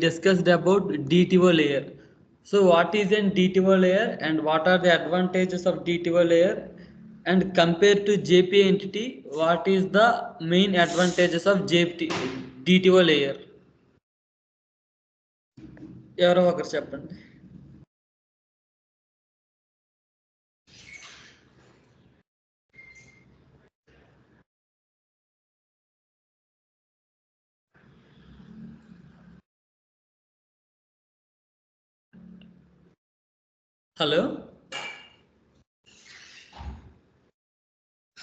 discussed about DTO layer. So what is an DTO layer and what are the advantages of DTO layer, and compared to JPA entity, what is the main advantages of DTO layer? ఎవరో ఒకరు చెప్పండి. Hello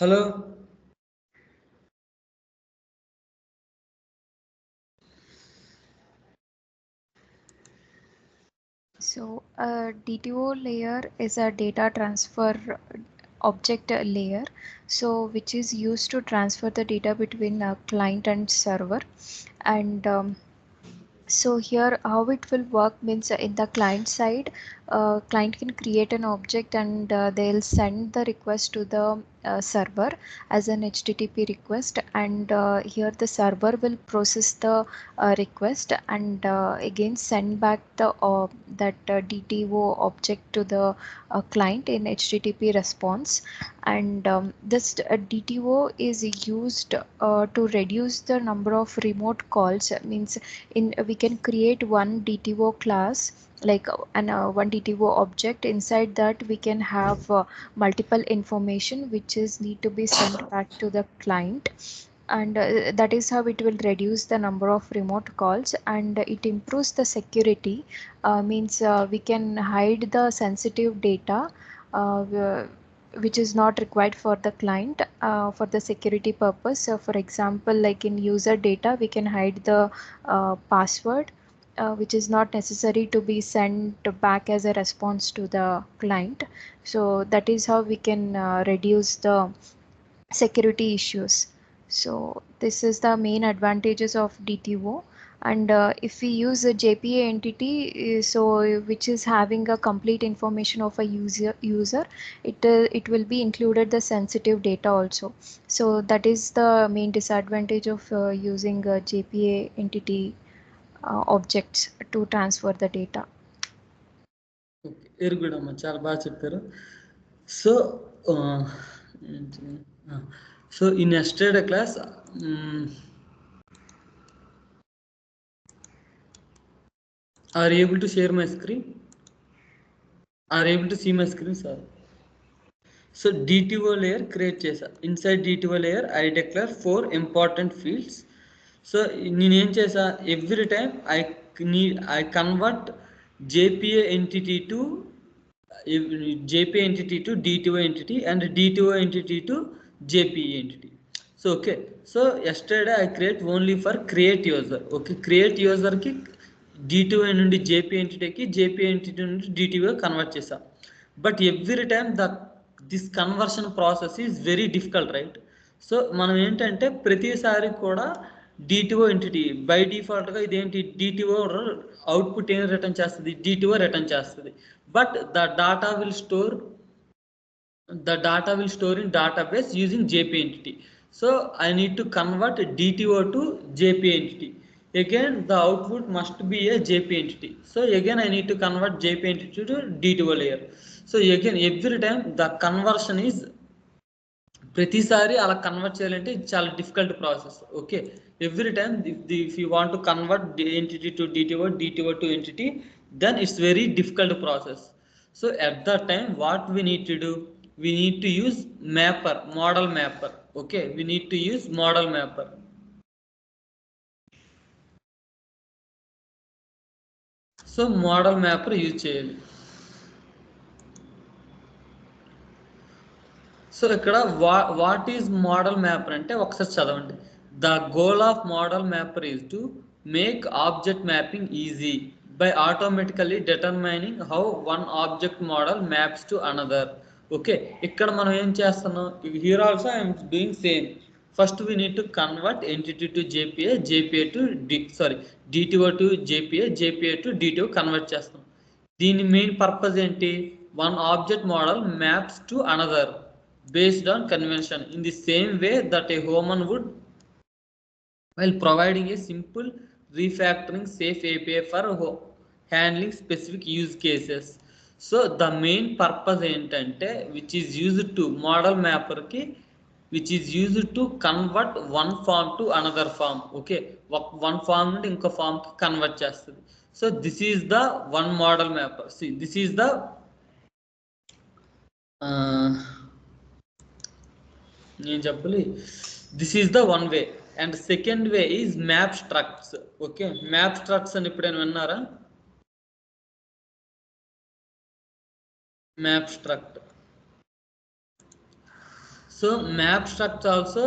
hello So a DTO layer is a data transfer object layer, so which is used to transfer the data between a client and server. And so here how it will work means in the client side, client can create an object and they'll send the request to the server as an HTTP request, and here the server will process the request and again send back the DTO object to the client in HTTP response. And this DTO is used to reduce the number of remote calls. Means we can create one DTO class, like one DTO object. Inside that we can have multiple information which is need to be sent back to the client, and that is how it will reduce the number of remote calls, and it improves the security. Means we can hide the sensitive data which is not required for the client for the security purpose. So for example, like in user data we can hide the password which is not necessary to be sent back as a response to the client. So that is how we can reduce the security issues. So this is the main advantages of DTO. And if we use a JPA entity, so which is having a complete information of a user, it will be included the sensitive data also. So that is the main disadvantage of using a JPA entity objects to transfer the data. Very good అమ్మ, చాలా బాగా చెప్పారు. So so in yesterday class are you able to share my screen? Are you able to see my screen, sir? So DTO layer create chesa. Inside DTO layer I declare 4 important fields. So నేనేం చేసా, every time I convert JPA entity to DTO entity and DTO entity to JPA entity. So okay, so yesterday I create only for create user. Okay, create user ki DTO నుండి JPA entity, JPA entity నుండి DTO convert చేసా. But every time this conversion process is very difficult, right? So మనం ఏంటంటే ప్రతిసారి కూడా DTO entity by డిఫాల్ట్గా ఇదేంటి DTO output ఏం రిటర్న్ చేస్తుంది, DTO రిటర్న్ చేస్తుంది. But the data will store in database using JPA entity. So I need to convert DTO to JPA entity. Again the output must be a JPA entity. So again I need to convert JPA entity to DTO layer. So again every time the conversion is ప్రతిసారి అలా convert చేయాలంటే చాలా difficult process. Okay, every time if you want to convert entity to DTO to entity, then it's very difficult process. So at the time what we need to do, we need to use model mapper. Okay, we need to use model mapper. So model mapper use చేయాలి. So ఇక్కడ what is model mapper అంటే ఒకసారి చదవండి. The goal of model mapper is to make object mapping easy by automatically determining how one object model maps to another. Okay, ఇక్కడ మనం ఏం చేస్తున్నాం, here also I'm doing same. First we need to convert entity to JPA to DTO to JPA to DTO convert చేస్తాం. దీని main purpose ఏంటి, one object model maps to another based on convention in the same way that a human would while providing a simple refactoring safe API for handling specific use cases. So the main purpose ఏంటంటే which is used to model మ్యాపర్కి which is used to convert one form to another form. Okay, one form నుండి ఇంకో ఫామ్కి convert చేస్తుంది. So this is the one model mapper. This is the నేను చెప్పాలి, this is the one way. And second way is map structs. Okay, map structs అని ఎప్పుడైనా విన్నారా? Map struct. So map struct also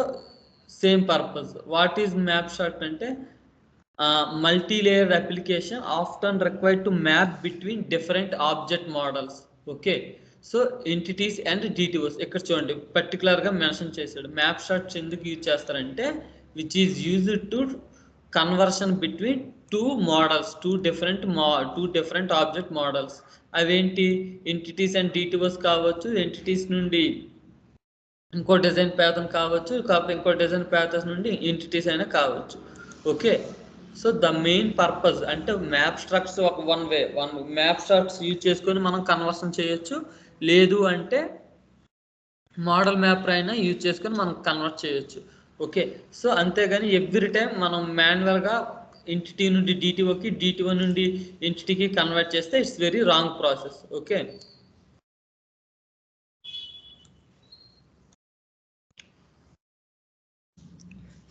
same purpose. What is map struct అంటే multi layer application often required to map between different object models. Okay, so entities and DTOs. ఇక్కడ చూడండి పర్టికులర్గా mention చేశాడు. Map స్ట్రక్ట్స్ ఎందుకు use చేస్తారంటే which is used to conversion between two models, two different object models. అవేంటి? Entities and డిటిఓస్ కావచ్చు, entities నుండి ఇంకో డిజైన్ ప్యాటర్న్ కావచ్చు, కాకపోతే ఇంకో డిజైన్ ప్యాటర్న్ నుండి ఎంటిటీస్ అయినా కావచ్చు. Okay, so the main purpose అంటే మ్యాప్ స్ట్రక్ట్స్ ఒక వన్ మ్యాప్ స్ట్రక్ట్స్ యూజ్ చేసుకొని మనం కన్వర్షన్ చేయొచ్చు. లేదు అంటే మోడల్ మ్యాపర్ అయినా యూజ్ చేసుకొని మనం కన్వర్ట్ చేయొచ్చు. ఓకే, సో అంతేగాని ఎవ్రీ టైం మనం మాన్యువల్గా ఎంటిటీ నుండి డిటిఓకి, డిటిఓ నుండి ఎంటిటీకి కన్వర్ట్ చేస్తే it's very wrong process. Okay,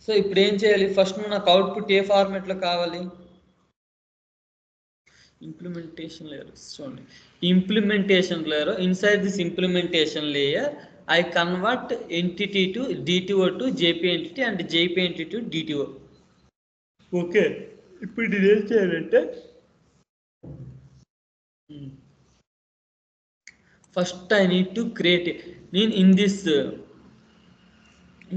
so ఇప్పుడు ఏం చేయాలి? ఫస్ట్ నాకు అవుట్పుట్ ఏ ఫార్మాట్లో కావాలి? Implementation layer. చూడండి, implementation layer. Inside this implementation layer I convert entity to DTO to JP entity and JP entity to DTO. Okay, ఇప్పుడు ఇది ఏం చేయాలంటే first I need to create.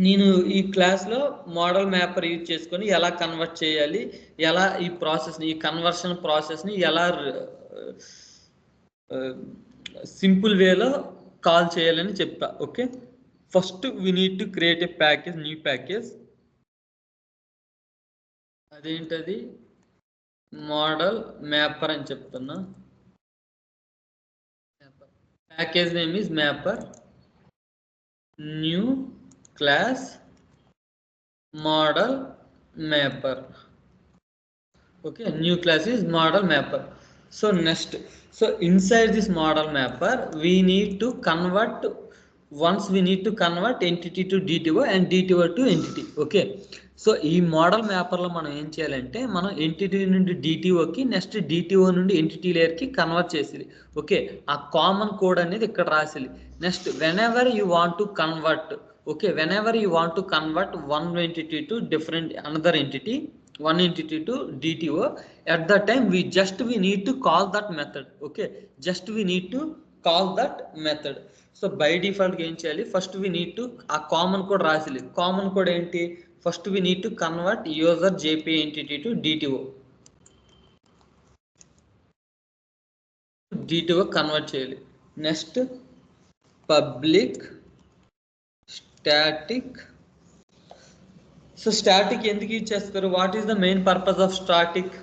నేను ఈ క్లాస్లో మోడల్ మ్యాపర్ యూజ్ చేసుకొని ఎలా కన్వర్ట్ చేయాలి, ఎలా ఈ ప్రాసెస్ని, ఈ కన్వర్షన్ ప్రాసెస్ని ఎలా సింపుల్ వేలో కాల్ చేయాలని చెప్పా. Okay, first we need to create a package, new package. అదేంటది? మోడల్ మ్యాపర్ అని చెప్తున్నా. Package name is mapper, new class model mapper. Okay, new class is model mapper. So next, so inside this model mapper we need to convert entity to DTO and DTO to entity. Okay, so ఈ model మ్యాపర్లో మనం ఏం చేయాలంటే మనం entity నుండి డిటిఓకి, next DTO నుండి entity లేయర్కి convert చేసేది. Okay, ఆ common code అనేది ఇక్కడ రాసేది. Next whenever you want to convert, okay, whenever you want to convert one entity to different another entity, one entity to DTO, at that time we need to call that method. Okay, just we need to call that method. So by default ఏం చేయాలి? First we need to ఆ common code రాసేది. Common code ఏంటి? First we need to convert user JP entity to DTO convert చేయాలి. Next public static. So static ఎందుకు use చేస్తారు? What is the main purpose of static?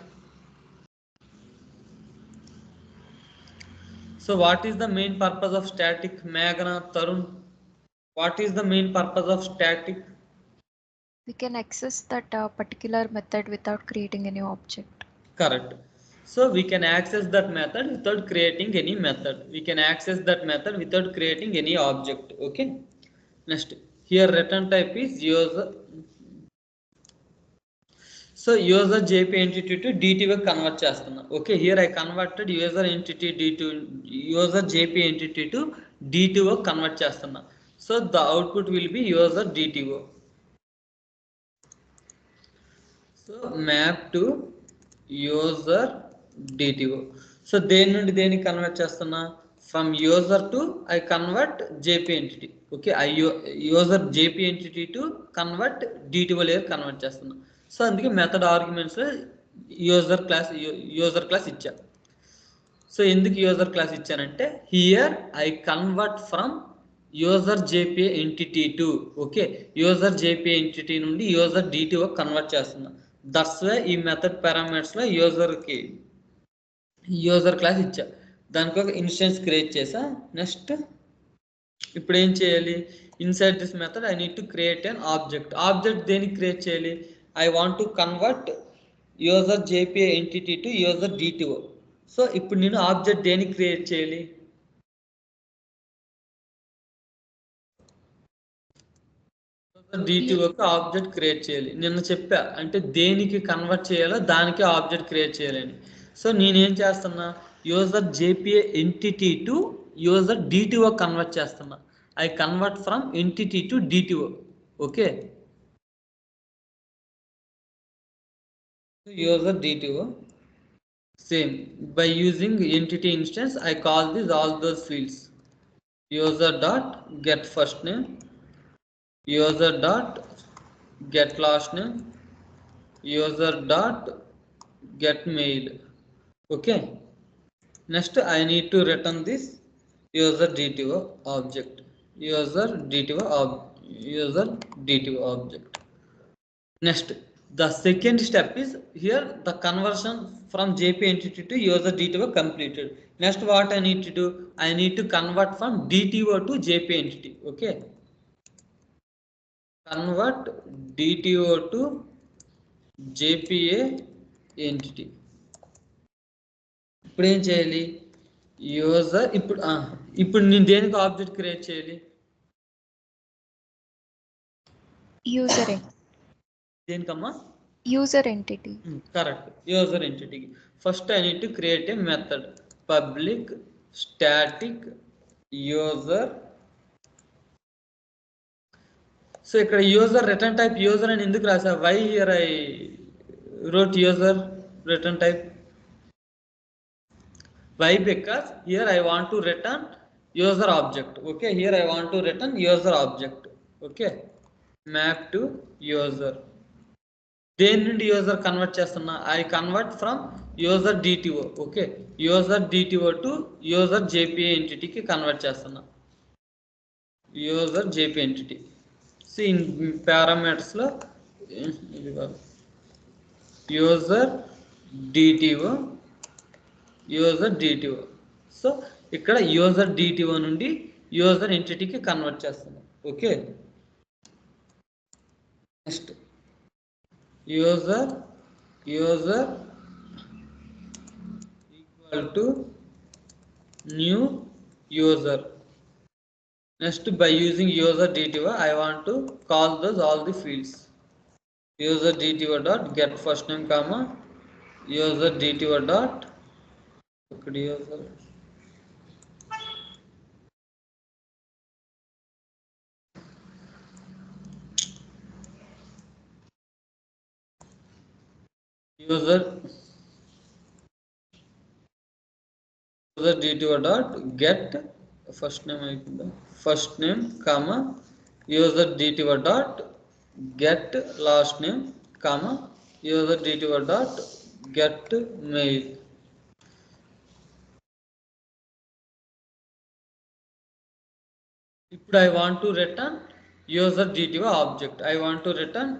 So what is the main purpose of static? మేఘన, Tarun, what is the main purpose of static? We can access that particular method without creating any object. Correct. So we can access that method without creating any method. We can access that method without creating any object. Okay. Next, here return type is user. So user JP entity to DTO convert చేస్తున్నా. Okay, here I converted user entity user JP entity to DTO convert చేస్తున్నా. So the output will be user DTO. So map to user DTO. So దేని నుండి దేనికి convert చేస్తున్నా? From user to I convert JP entity. Okay, I user JP entity to convert DTO layer convert చేస్తున్నా. So అందుకే method arguments user class ఇచ్చా. So ఎందుకు user class ఇచ్చానంటే here I convert from user JPA entity to, okay, user JPA entity నుండి user DTO convert చేస్తున్నా. That's why ఈ method పారామీటర్స్లో user class ఇచ్చా, దానికి ఒక ఇన్స్టెన్స్ క్రియేట్ చేసా. నెక్స్ట్ ఇప్పుడు ఏం చేయాలి, inside this method I need to create an object దేనికి క్రియేట్ చేయాలి, I want to convert user JPA entity to user DTO. So ఇప్పుడు నేను ఆబ్జెక్ట్ దేనికి క్రియేట్ చేయాలి, డిటిఓకి ఆబ్జెక్ట్ క్రియేట్ చేయాలి. నిన్న చెప్పా అంటే దేనికి కన్వర్ట్ చేయాలో దానికి ఆబ్జెక్ట్ క్రియేట్ చేయాలని. సో నేనేం చేస్తున్నా, user JPA entity to user DTO convert చేస్తున్నా. I convert from entity to DTO. Okay, user DTO same by using entity instance I call this all those fields, user dot get first name, user dot get last name, user dot get mail. Okay, next I need to return this user dto object, user dto object. Next, the second step is here the conversion from JP entity to user DTO completed. Next, what I need to do? I need to convert from DTO to JP entity. Okay, convert DTO to JPA entity. ఇప్పుడు ఏం చేయాలి, user ఇప్పుడు నేను దేనికి object create చేయాలి, user దేనికమ్మా, user entity. Correct, user ఎంటిటీకి. First I need to create a method, public static user. So ఇక్కడ యూజర్ రిటర్న్ టైప్ యూజర్ అని ఎందుకు రాసా, why here I wrote user return type, why, because here I want to return user object. Okay, here I want to return user object. Okay, map to user. దేని నుండి user convert చేస్తున్నా, I convert from user DTO. Okay, user DTO to user JPA ఎంటిటీకి convert చేస్తున్నా, user JP entity. So in పారామీటర్స్లో user DTO, user DTO. So ఇక్కడ user DTO నుండి user ఎంటిటీకి convert చేస్తున్నాం. Okay, next user equal to new user. Next by using user DTO I want to call those all the fields, user DTO dot get first name comma user DTO dot user DTO dot get first name comma user DTO dot get last name comma user DTO dot get mail. ఇప్పుడు I want to return user DTO object, I want to return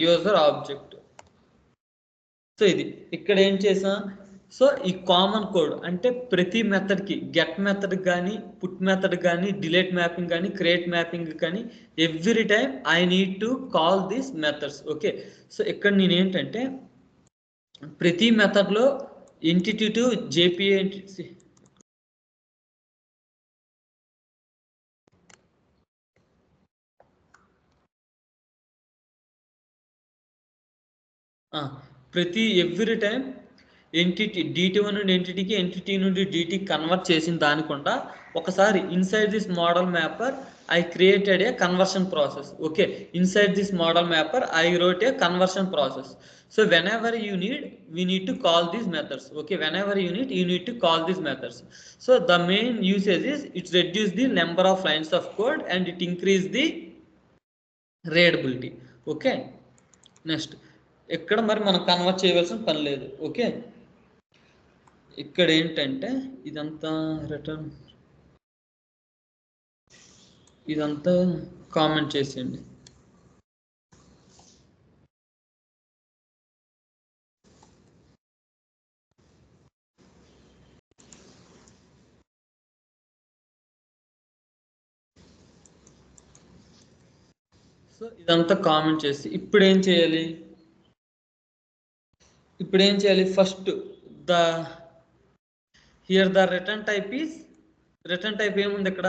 user object. So ఇది ఇక్కడ ఏం చేసా, so ఈ common code అంటే ప్రతి మెథడ్కి get method కానీ put method కానీ డిలీట్ మ్యాపింగ్ కానీ క్రియేట్ మ్యాపింగ్ కానీ every time I need to call these methods. Okay, so ఇక్కడ నేను ఏంటంటే ప్రతి మెథడ్లో ఎంటిటీ టు జేపీఏ ఎంటిటీ ప్రతి ఎవ్రీ టైం ఎంటిటీ డిటి నుండి ఎంటిటీకి ఎంటిటీ నుండి డిటీకి కన్వర్ట్ చేసిన దానికుండా ఒకసారి inside this model mapper I created a conversion process. Okay, inside this model mapper I wrote a conversion process. So whenever you need we need to call these methods. Okay, whenever you need to call these methods. So the main usage is it reduce the number of lines of code and it increase the readability. Okay, next ఇక్కడ మరి మనం convert చేయవలసిన పని లేదు. Okay, ఇక్కడ ఏంటంటే ఇదంతా return, ఇదంతా కామెంట్ చేసేయండి. సో ఇదంతా కామెంట్ చేసి ఇప్పుడు ఏం చేయాలి first the here the return type ఏముంది ఇక్కడ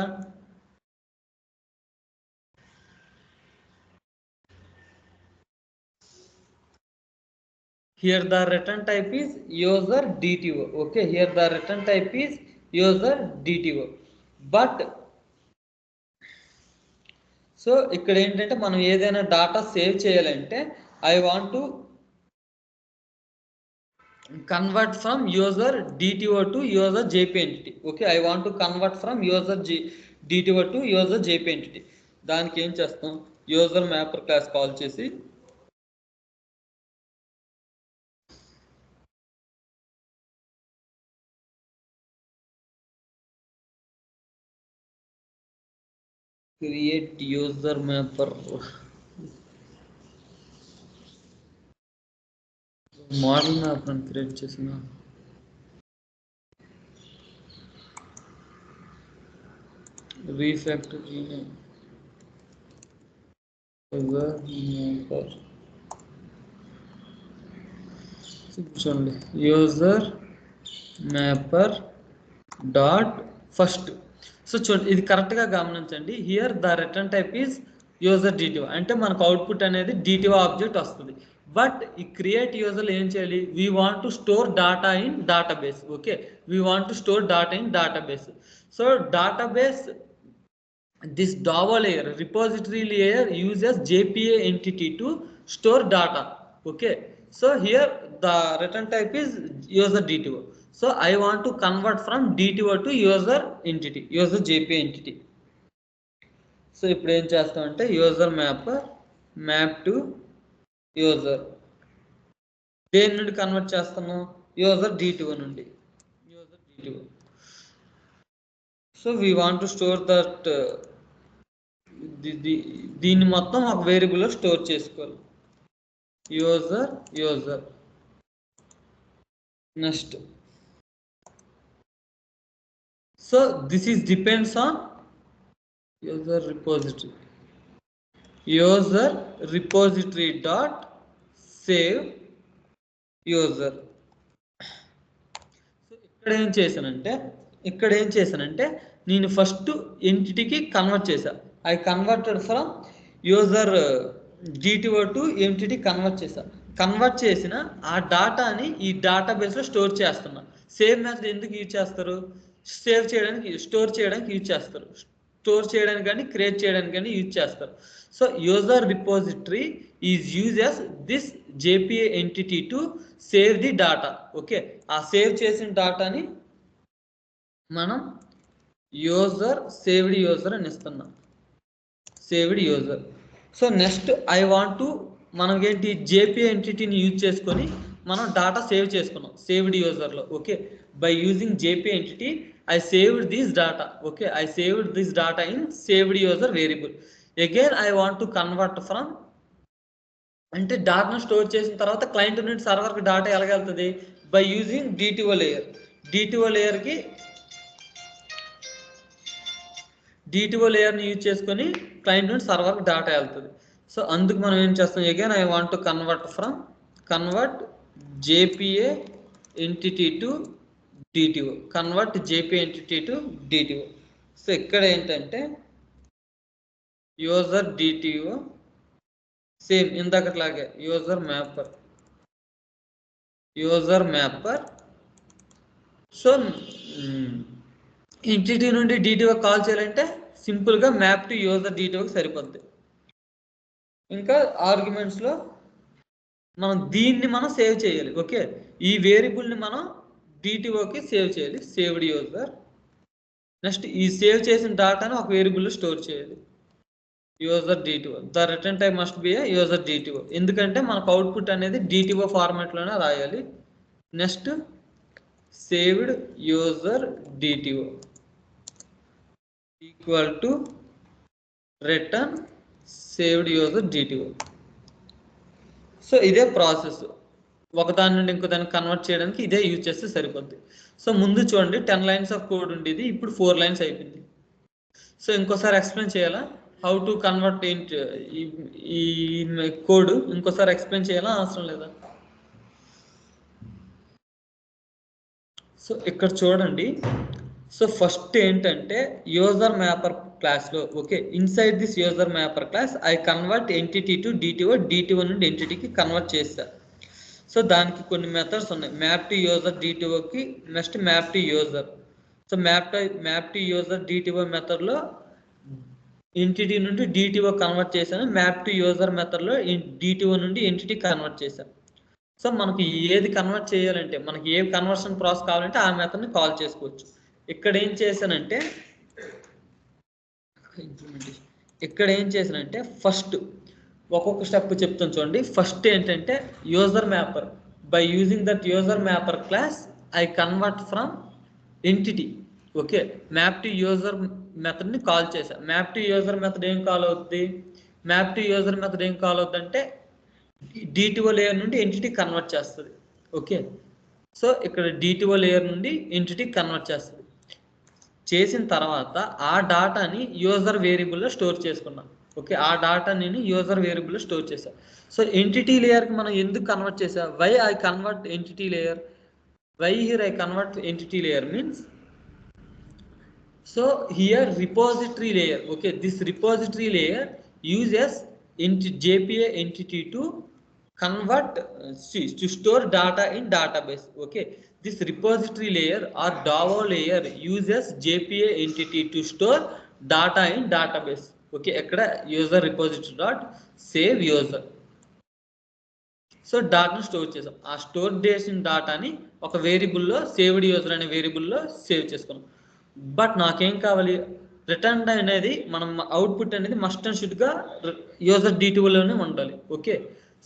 here the return type is user DTO. Okay, here the return type is user DTO. But so ఇక్కడ ఏంటంటే మనం ఏదైనా డాటా సేవ్ చేయాలంటే I want to convert from user DTO to user JP entity. Okay, I want to convert from user DTO to user JP entity. దానికి ఏం చేస్తాం, user mapper class call చేసి create user mapper model mapper create చేసిన refactor rename user mapper చూడండి user mapper dot first. So చూడండి ఇది కరెక్ట్గా గమనించండి. Here the return type is user DTO అంటే మనకు అవుట్పుట్ అనేది DTO ఆబ్జెక్ట్ వస్తుంది. బట్ ఈ క్రియేట్ యూజర్లో ఏం చేయాలి, we want to store data in database. Okay, we want to store data in database. So database this DAO layer repository layer uses JPA entity to store data. Okay, so here the return type is user DTO. So I want to convert from DTO to user entity, user JPA entity. So ఇప్పుడు ఏం చేస్తాం అంటే user map to user దేని నుండి convert చేస్తాము, user DTO నుండి. So we want to store that దీన్ని మొత్తం ఒక వేరియబుల్లో స్టోర్ చేసుకోవాలి. User next. So this is depends on user repository dot save user. So ఇక్కడ ఏం చేశానంటే నేను ఫస్ట్ ఎంటిటీకి కన్వర్ట్ చేశా. I converted from user DTO to entity convert చేసిన ఆ డాటాని ఈ డేటాబేస్లో స్టోర్ చేస్తున్నా. సేవ్ మెథడ్ ఎందుకు యూజ్ చేస్తారు, స్టోర్ చేయడానికి యూజ్ చేస్తారు. స్టోర్ చేయడానికి కానీ క్రియేట్ చేయడానికి కానీ యూజ్ చేస్తారు. So user repository is uses this JPA entity to save the data. Okay, ఆ సేవ్ చేసిన డాటాని మనం సేవ్డ్ యూజర్ అని ఇస్తున్నాం, saved user. So next I want to మనకేంటి JPA ఎంటిటీని యూజ్ చేసుకొని మనం డాటా సేవ్ చేసుకున్నాం సేవ్డ్ యూజర్లో. Okay, by using JPA entity I saved this data. Okay, I saved this data in saved user variable. Again I want to convert from అంటే డాటాను store చేసిన తర్వాత client నుండి సర్వర్కి డాటా ఎలాగెళ్తుంది, by using DTO layer. DTO లేయర్ని use చేసుకొని client నుండి సర్వర్కి డాటా వెళ్తుంది. సో అందుకు మనం ఏం చేస్తాం, again I want to convert JPA entity to DTO, convert JPA entity to DTO. So ఇక్కడ ఏంటంటే యూజర్ DTO సేమ్ ఇందాకట్లాగే యూజర్ మ్యాపర్. సో ఎంటిటీ నుండి DTO కాల్ చేయాలంటే సింపుల్గా మ్యాప్ టు యూజర్ DTOకి సరిపోద్ది. ఇంకా ఆర్గ్యుమెంట్స్లో మనం దీన్ని సేవ్ చేయాలి. ఓకే, ఈ వేరియబుల్ని మనం DTOకి సేవ్ చేయాలి, సేవ్డ్ యూజర్. నెక్స్ట్ ఈ సేవ్ చేసిన డాటాను ఒక వేరియబుల్లో స్టోర్ చేయాలి, user DTO. The return type must be A user DTO, ఎందుకంటే మనకు అవుట్పుట్ అనేది DTO ఫార్మాట్లోనే రాయాలి. Next saved user DTO equal to return saved user DTO. So ఇదే ప్రాసెస్, ఒకదాని నుండి ఇంకో దాన్ని కన్వర్ట్ చేయడానికి ఇదే యూజ్ చేస్తే సరిపోద్ది. సో ముందు చూడండి 10 లైన్స్ ఆఫ్ కోడ్ ఉండేది, ఇప్పుడు 4 లైన్స్ అయిపోయింది. సో ఇంకోసారి ఎక్స్ప్లెయిన్ చేయాలా, హౌ టు కన్వర్ట్ ఏంటి ఈ కోడ్ ఇంకోసారి ఎక్స్ప్లెయిన్ చేయాలా అవసరం లేదా? సో ఇక్కడ చూడండి. సో ఫస్ట్ ఏంటంటే యూజర్ మ్యాపర్ క్లాస్లో okay inside this user mapper class I convert entity to DTO, DTO నుండి ఎంటిటీకి కన్వర్ట్ చేస్తా. సో దానికి కొన్ని మెథడ్స్ ఉన్నాయి. మ్యాప్ టు యూజర్ డిటిఓకి, next map to user. So map to user DTO మెథడ్లో ఎంటిటీ నుండి డిటిఓ కన్వర్ట్ చేశాను. మ్యాప్ టు యూజర్ మెథడ్లో డిటిఓ నుండి ఎంటిటీ కన్వర్ట్ చేశాను. సో మనకి ఏది కన్వర్ట్ చేయాలంటే, మనకి ఏ కన్వర్షన్ ప్రాసెస్ కావాలంటే ఆ మెథడ్ని కాల్ చేసుకోవచ్చు. ఇక్కడ ఏం చేశానంటే ఫస్ట్ ఒక్కొక్క స్టెప్ చెప్తాను చూడండి. ఫస్ట్ ఏంటంటే user mapper, by using that user mapper class I convert from entity. Okay map to user మెథడ్ని కాల్ చేశా. మ్యాప్ టు యూజర్ మెథడ్ ఏం కాల్ అవుద్ది? అంటే డిటిఓ లేయర్ నుండి ఎంటిటీ కన్వర్ట్ చేస్తుంది. ఓకే సో ఇక్కడ డిటిఓ లేయర్ నుండి ఎంటిటీ కన్వర్ట్ చేస్తుంది. చేసిన తర్వాత ఆ డాటాని యూజర్ వేరియబుల్లో స్టోర్ చేసుకున్నాం. ఓకే ఆ డాటా నేను యూజర్ వేరియబుల్లో స్టోర్ చేశాను. సో ఎంటిటీ లేయర్కి మనం ఎందుకు కన్వర్ట్ చేసా? Why I convert entity layer? Why here I convert entity layer means, so here repository layer, okay this repository layer uses JPA entity to convert to store data in database. Okay this repository layer or DAO layer uses JPA entity to store data in database. Okay ekkada user repository dot save user. So డాటాను store చేసాం. ఆ store చేసిన డాటాని ఒక వేరియబుల్లో saved user అనే వేరియబుల్లో save చేసుకున్నాం. But నాకేం కావాలి? Return అనేది మనం అవుట్పుట్ అనేది మస్ట్ అండ్ షుడ్గా యూజర్ డిటిఓలోనే ఉండాలి. ఓకే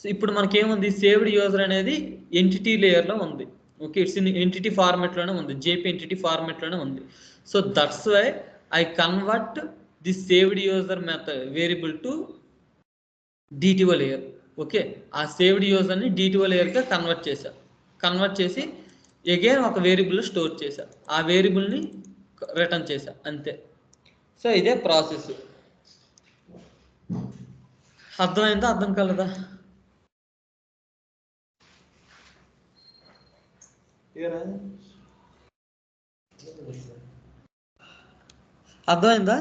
సో ఇప్పుడు మనకేముంది? సేవ్డ్ యూజర్ అనేది ఎంటిటీ లేయర్లో ఉంది. ఓకే ఇట్స్ ఇన్ ఎంటిటీ ఫార్మెట్లోనే ఉంది, జేపీ ఎంటిటీ ఫార్మెట్లోనే ఉంది. So that's why I convert the saved user method variable to DTO layer. Okay ఆ సేవ్డ్ యూజర్ని డిటిఓ లేయర్గా కన్వర్ట్ చేసి అగైన్ ఒక వేరియబుల్లో స్టోర్ చేశా. ఆ వేరియబుల్ని రిటర్న్ చేశా అంతే. సో ఇదే ప్రాసెస్. అర్థమైందా? అర్థం కాలేదా? అర్థమైందా?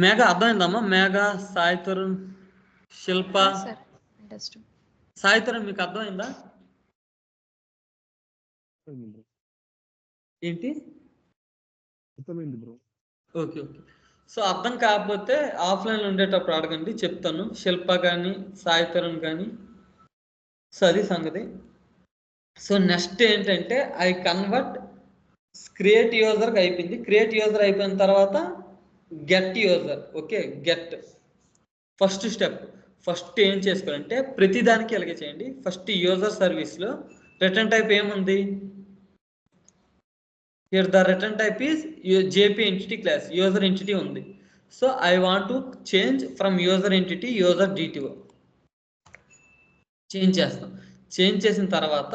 మేఘ అర్థమైందమ్మా? మేఘ, సాయి తరుణ్, శిల్ప, సాయి తరుణ్ మీకు అర్థమైందా? ఏంటి? ఓకే ఓకే సో అర్థం కాకపోతే ఆఫ్లైన్లో ఉండేటప్పుడు అడగండి, చెప్తాను. శిల్ప కానీ సాయి తరుణ్ కానీ. సో అది సంగతి. సో నెక్స్ట్ ఏంటంటే ఐ కన్వర్ట్ క్రియేట్ యూజర్కి అయిపోయింది. క్రియేట్ యూజర్ అయిపోయిన తర్వాత get user. Okay get first step. First ఏం చేసుకోవాలంటే ప్రతిదానికి ఎలాగే చేయండి. ఫస్ట్ యూజర్ సర్వీస్లో రిటర్న్ టైప్ ఏముంది? Here the return type is JP entity class, user entity ఉంది. So I want to change from user entity user DTO. Change చేస్తాం. Change చేసిన తర్వాత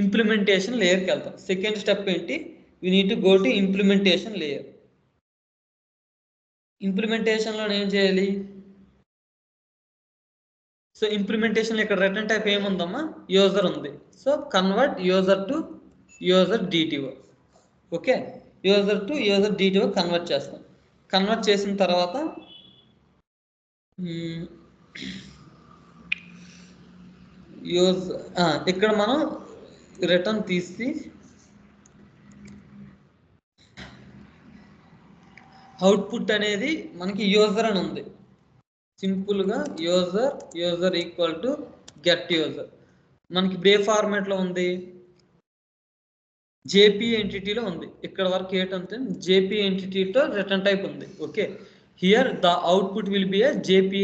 ఇంప్లిమెంటేషన్ లేయర్కి వెళ్తాం. సెకండ్ స్టెప్ ఏంటి? We need to go to implementation layer. ఇంప్లిమెంటేషన్లో ఏం చేయాలి? సో ఇంప్లిమెంటేషన్లో ఇక్కడ రిటర్న్ టైప్ ఏముందమ్మా? యూజర్ ఉంది. So convert user to user DTO. Okay user to user DTO convert చేస్తాం. కన్వర్ట్ చేసిన తర్వాత ఇక్కడ మనం రిటర్న్ తీసి అవుట్పుట్ అనేది మనకి యూజర్ అని ఉంది. సింపుల్గా user equal to get user. మనకి ఏ ఫార్మాట్లో ఉంది? జేపీ ఎంటిటీలో ఉంది. ఇక్కడ వరకు ఏంటంటే జేపీ ఎంటిటీతో రిటర్న్ టైప్ ఉంది. Okay here the output will B A JP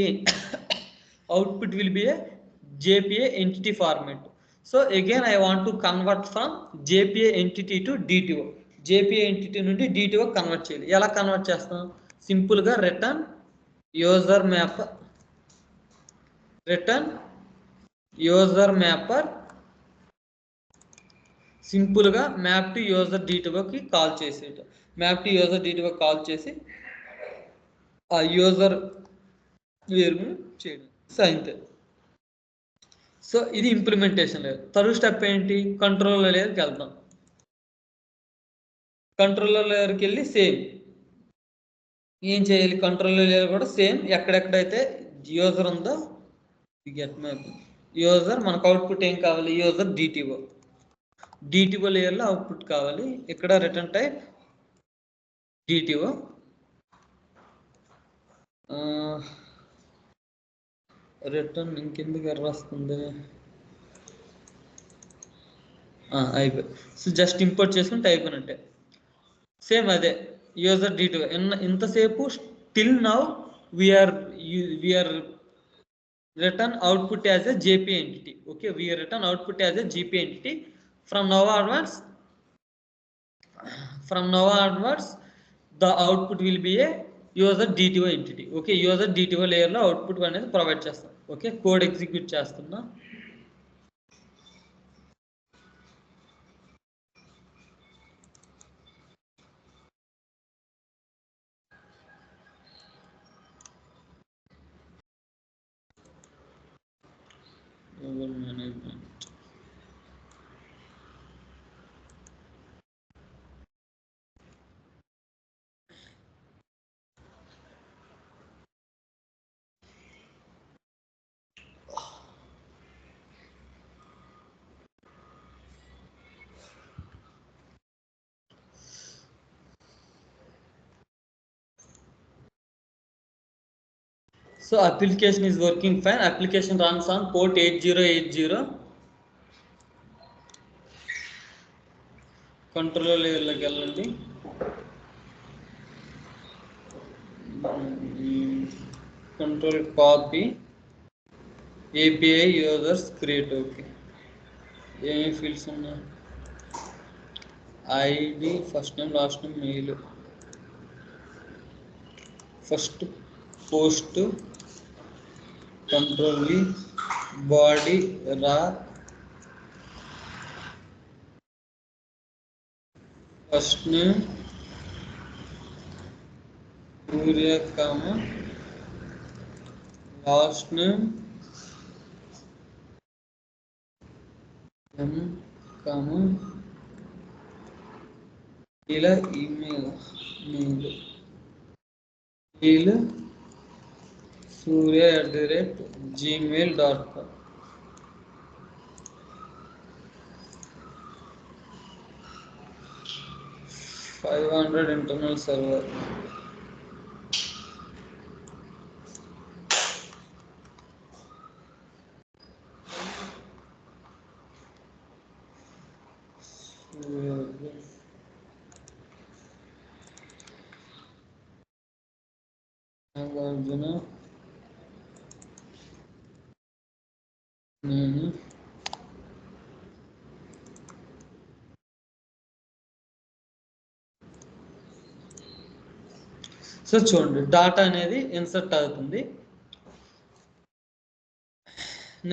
output will be a JPA entity format. So again I want to convert from JPA entity to DTO. JPA entity నుండి DTO convert చేయాలి. ఎలా convert చేస్తాం? సింపుల్గా return user mapper సింపుల్గా map to user DTOకి call చేసేయటం. Map to user DTO call చేసి ఆ యూజర్ వేరు చేయడం. సో అంతే. సో ఇది ఇంప్లిమెంటేషన్ లేయర్. థర్డ్ స్టెప్ ఏంటి? కంట్రోలర్ లేయర్కి వెళ్దాం. కంట్రోలర్ లేయర్కి వెళ్ళి సేమ్ ఏం చేయాలి? కంట్రోలర్ లేయర్ కూడా సేమ్ ఎక్కడెక్కడైతే యూజర్ ఉందో గెట్ మ్యాప్ యూజర్ మనకు అవుట్పుట్ ఏం కావాలి? యూజర్ డిటిఓ లేయర్లో అవుట్పుట్ కావాలి. ఇక్కడ రిటర్న్ టైప్ డిటిఓ. రిటర్న్ ఇంకెందుకు ఎర్ర వస్తుంది? అయిపోయి. సో జస్ట్ ఇంపోర్ట్ చేసుకుంటే అయిపోయినట్టే. సేమ్ అదే యూజర్ డిటిఓ. ఇంతసేపు still now we are return output as a JP entity. Okay, we return output as a GP entity. From now onwards, the output will be a user DTO entity. Okay, user DTO layer లో output అనేది provide చేస్తాం. Okay, code execute చేస్తున్నా. Management So application is working fine. Application runs on port 8080. Controller లేయర్లోకి వెళ్ళండి. Control copy API users create. Okay, ఏమేమి fields ఉన్నాయి? ID, first name, last name, mail, first post, control body రా, first name సూర్య కామ, last name ఎం కామ, ఇలా email surya@gmail.com. 500 internal server. Nagarjuna నేను so చూడండి data అనేది insert అవుతుంది.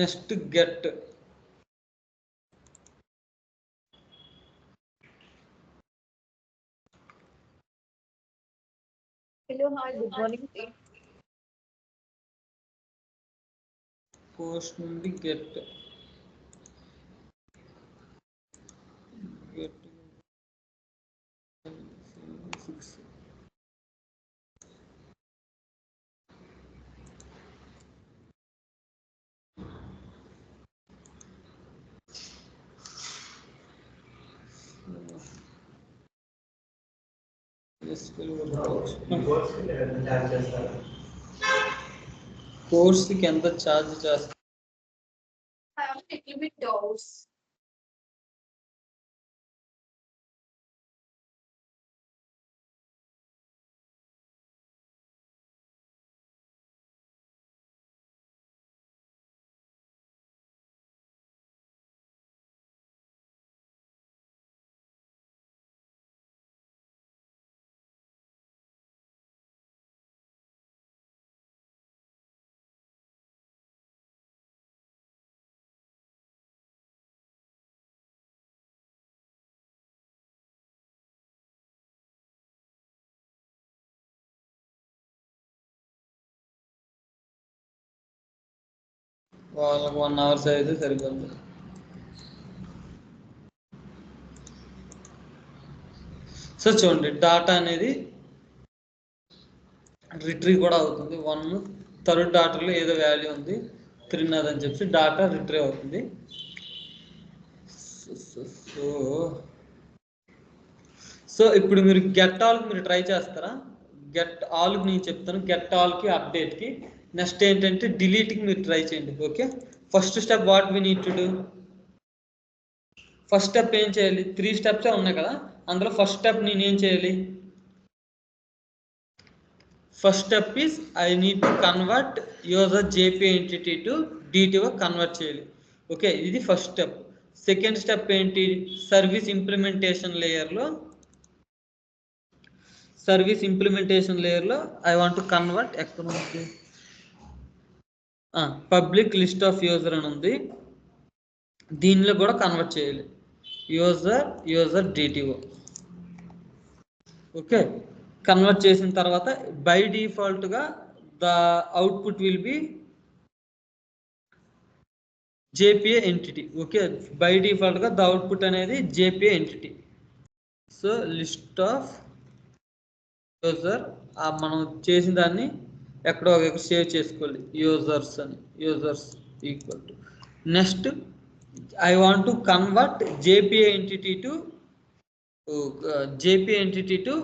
Next get. Hello, hi, good morning. Post నుండి get get 6. కోర్స్కి ఎంత charge చేస్తారు? I have a little bit doubts. వాళ్ళకి 1 hours అయితే సరిపోతుంది. సో చూడండి డాటా అనేది రిట్రీవ్ కూడా అవుతుంది. 1 థర్డ్ డాటాలో ఏదో వాల్యూ ఉంది 3 అని చెప్పి డాటా రిట్రీవ్ అవుతుంది. సో సో ఇప్పుడు మీరు గెట్ ఆల్కి మీరు ట్రై చేస్తారా? గెట్ ఆల్కి నేను చెప్తాను, గెట్ ఆల్కి అప్డేట్కి. నెక్స్ట్ ఏంటంటే డిలీట్కి మీరు ట్రై చేయండి. Okay, first step what we need to do. First step ఏం చేయాలి? 3 స్టెప్సే ఉన్నాయి కదా, అందులో ఫస్ట్ స్టెప్ నేను ఏం చేయాలి? First step is I need to convert user JP entity to DTO convert చేయాలి. ఓకే, ఇది ఫస్ట్ స్టెప్. సెకండ్ స్టెప్ ఏంటి? సర్వీస్ ఇంప్లిమెంటేషన్ లేయర్లో ఐ వాంట్ టు కన్వర్ట్ ఎక్కడ ఉంది? పబ్లిక్ లిస్ట్ ఆఫ్ యూజర్ అని ఉంది, దీనిలో కూడా కన్వర్ట్ చేయాలి యూజర్ డిటిఓ. ఓకే, కన్వర్ట్ చేసిన తర్వాత బై డిఫాల్ట్గా the output will be JPA entity. Okay, by డిఫాల్ట్గా ద అవుట్పుట్ అనేది JPA entity. So list of user మనం చేసిన దాన్ని ఎక్కడో సేవ్ చేసుకోవాలి, users equal to. Next I want to convert JPA entity to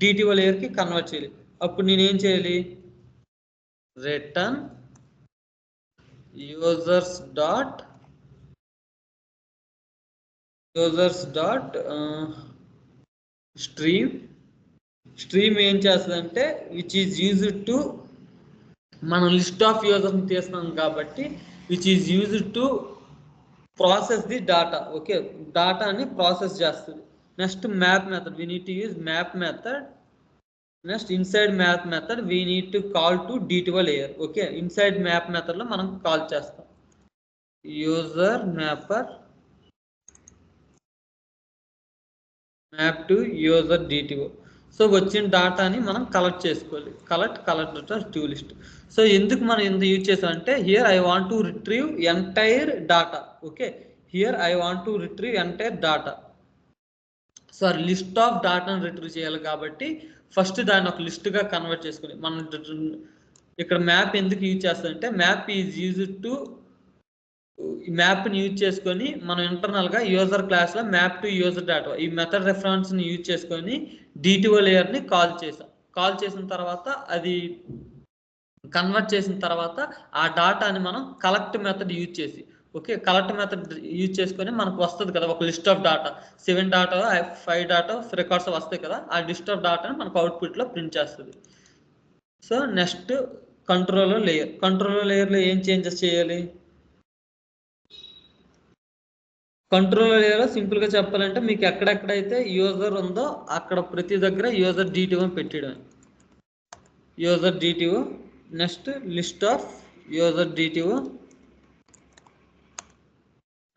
DTO లేయర్కి కన్వర్ట్ చేయాలి. అప్పుడు నేనేం చేయాలి? రిటర్న్ యూజర్స్ డాట్ స్ట్రీమ్ ఏం చేస్తుందంటే విచ్ ఈజ్ యూజ్డ్ టు, మనం లిస్ట్ ఆఫ్ యూజర్ని తీస్తున్నాం కాబట్టి which is used to process the data. Okay, డాటాని ప్రాసెస్ చేస్తుంది. Next map method, we need to use map method. Next inside map method we need to call to DTO layer. Okay, inside map మెథడ్లో మనం call చేస్తాం user map to user DTO. So వచ్చిన డాటాని మనం collect చేసుకోవాలి, collect to list. So ఎందుకు మనం ఎంత యూజ్ చేసామంటే here I want to retrieve entire data. Okay, here I want to retrieve entire data. So list of డాటాను రిట్రీవ్ చేయాలి కాబట్టి ఫస్ట్ దాన్ని ఒక లిస్ట్గా కన్వర్ట్ చేసుకుని మనం ఇక్కడ మ్యాప్ ఎందుకు యూజ్ చేస్తామంటే మ్యాప్ ఈజ్ యూజ్డ్ టు, ఈ మ్యాప్ని యూజ్ చేసుకొని మనం ఇంటర్నల్గా యూజర్ క్లాస్లో మ్యాప్ టు యూజర్ డాటా ఈ మెథడ్ రెఫరెన్స్ని యూజ్ చేసుకొని డిటిఓ లేయర్ని కాల్ చేసిన తర్వాత అది కన్వర్ట్ చేసిన తర్వాత ఆ డాటాని మనం కలెక్ట్ మెథడ్ యూజ్ చేసి, ఓకే, కలెక్ట్ మెథడ్ యూజ్ చేసుకొని మనకు వస్తుంది కదా ఒక list of data, 7 data 5 data records వస్తాయి కదా, ఆ లిస్ట్ ఆఫ్ డాటాని మనకు అవుట్పుట్లో ప్రింట్ చేస్తుంది. సో నెక్స్ట్ కంట్రోలర్ లేయర్లో ఏం చేంజెస్ చేయాలి? కంట్రోలర్ లేయర్లో సింపుల్గా చెప్పాలంటే మీకు ఎక్కడెక్కడైతే యూజర్ ఉందో అక్కడ ప్రతి దగ్గర యూజర్ డిటిఓ పెట్టడం. Next list of user DTO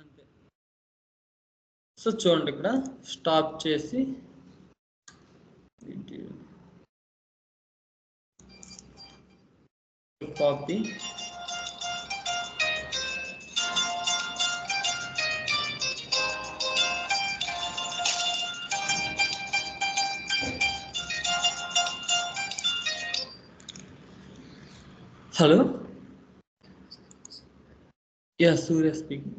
అంతే. సో చూడండి ఇక్కడ స్టాప్ చేసి కాపీ, హలో, సూర్య స్పీకింగ్.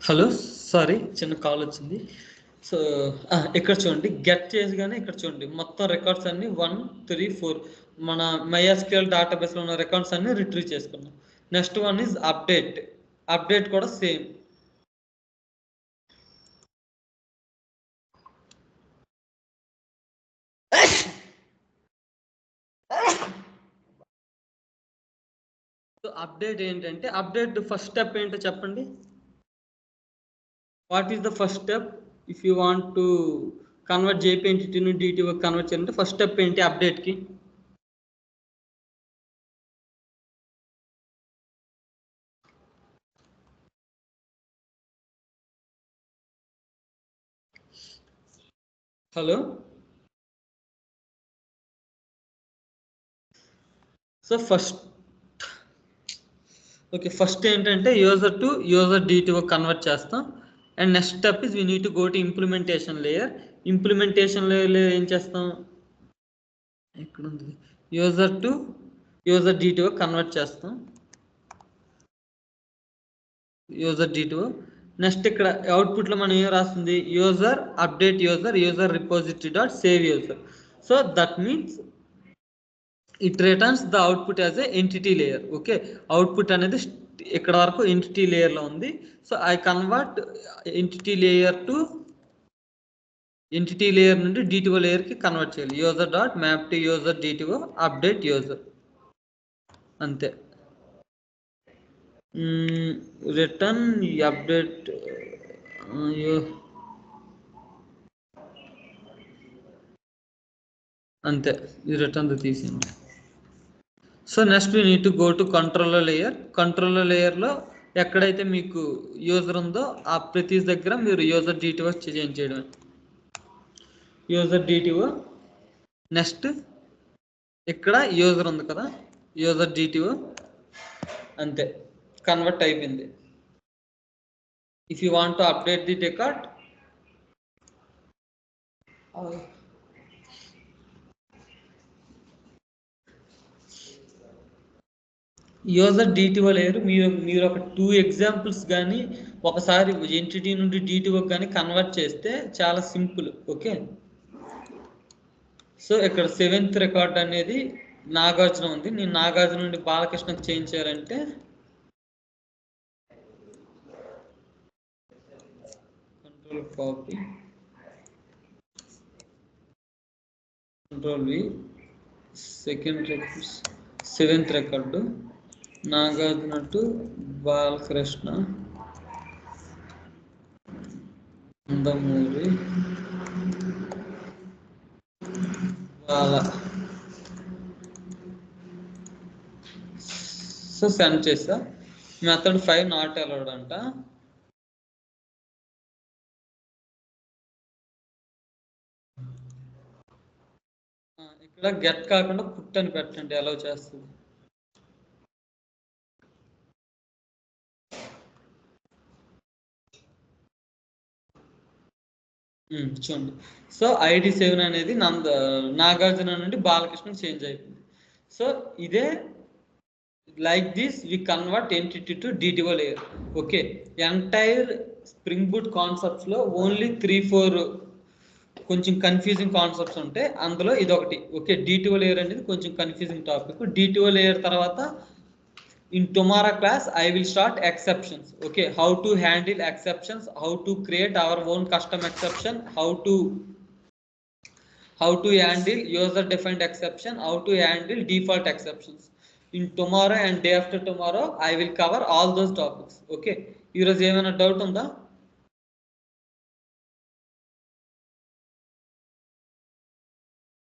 హలో, సారీ చిన్న కాల్ వచ్చింది. సో ఇక్కడ చూడండి, గెట్ చేయగానే ఇక్కడ చూడండి మొత్తం రికార్డ్స్ అన్ని 1, 3, 4 మన MySQL డేటాబేస్లో ఉన్న రికార్డ్స్ అన్ని రిట్రీవ్ చేసుకున్నాం. Next one is update. Update కూడా సేమ్. సో అప్డేట్ ఏంటంటే, అప్డేట్ ఫస్ట్ స్టెప్ ఏంటో చెప్పండి. What is the first step if you want to convert JP entity ను DTO కన్వర్ట్ చేయాలంటే ఫస్ట్ స్టెప్ ఏంటి అప్డేట్కి? Hello, so first okay, first ఏంటంటే user to user DTO convert చేస్తాం. And next step is we need to go to implementation layer. Implementation లేయర్లో ఏం చేస్తాం, ఇక్కడ ఉంది, user to user DTO convert చేస్తాం. User DTO. నెక్స్ట్ ఇక్కడ అవుట్పుట్లో మనం ఏం రాస్తుంది, user update user user repository dot save user. So that means it returns the output as a entity layer. Okay, output అనేది ఇక్కడ వరకు ఎంటిటీ లేయర్లో ఉంది. So I convert entity layer to entity layer నుండి DTO లేయర్కి కన్వర్ట్ చేయాలి. User dot map to user DTO update user, అంతే. Return update అంతే, ఈ రిటర్న్ తీసింది. So next we need to go to controller layer. Controller లేయర్లో ఎక్కడైతే మీకు user ఉందో ఆ ప్రతి దగ్గర మీరు యూజర్ DTO చేంజ్ చేయడమే. User DTO. నెక్స్ట్ ఇక్కడ యూజర్ ఉంది కదా, యూజర్ DTO, అంతే, కన్వర్ట్ అయిపోయింది. If you want to update the record, user DTO layer మీరు ఒక 2 ఎగ్జాంపుల్స్ కానీ ఒకసారి ఎంటిటీ నుండి DTO కానీ కన్వర్ట్ చేస్తే చాలా సింపుల్. ఓకే, సో ఇక్కడ 7th రికార్డ్ అనేది నాగార్జున ఉంది. నేను నాగార్జున నుండి బాలకృష్ణకు చేంజ్ చేయాలంటే control copy, control V, second record 7th record Nagarjuna to Balakrishna, Nandamuri Bala. So send చేసా. మెథడ్ 5 నాట్ అలౌడ్ అంట. ఇక్కడ గెట్ కాకుండా పుట్ అని పెట్టండి, అలౌ చేస్తుంది. చూడండి, సో ID7 అనేది నాగార్జున నుండి బాలకృష్ణ చేంజ్ అయిపోయింది. సో ఇదే like this we convert entity to DTO layer. Okay, entire Spring Boot concepts లో ఓన్లీ 3-4 కొంచెం కన్ఫ్యూజింగ్ కాన్సెప్ట్స్ ఉంటాయి, అందులో ఇది ఒకటి. ఓకే, DTO లేయర్ అనేది కొంచెం కన్ఫ్యూజింగ్ టాపిక్. DTO లేయర్ తర్వాత in tomorrow class I will start exceptions. Okay, how to handle exceptions, how to create our own custom exception, how to handle user defined exception, how to handle default exceptions. In tomorrow and day after tomorrow I will cover all those topics. Okay, ఈ రోజు ఏమైనా doubt ఉందా?